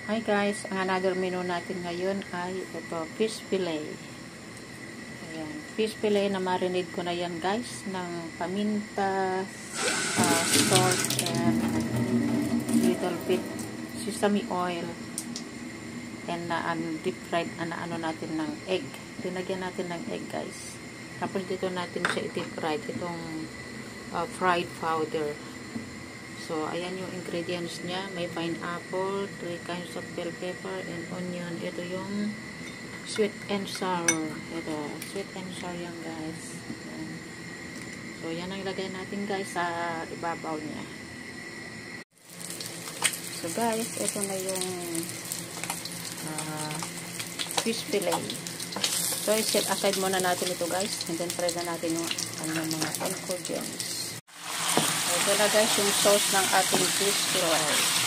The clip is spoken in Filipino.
Hi guys, ang another menu natin ngayon ay ito, fish fillet. Ayan, fish fillet na marinade ko na yan guys ng paminta, salt, and little bit sesame oil, and deep fried ano natin ng egg. Dinagyan natin ng egg guys. Tapos dito natin siya i-deep fried itong fried powder. So, ayan yung ingredients niya. May pineapple, 3 kinds of bell pepper, and onion. Ito yung sweet and sour. Ito, sweet and sour yan, guys. Ayan. So, yan ang ilagay natin, guys, sa ibabaw niya. So, guys, ito na yung fish fillet. So, i-set aside muna natin ito, guys. And then, try na natin yung mga ingredients. Ito na guys yung sauce ng ating fish fillet.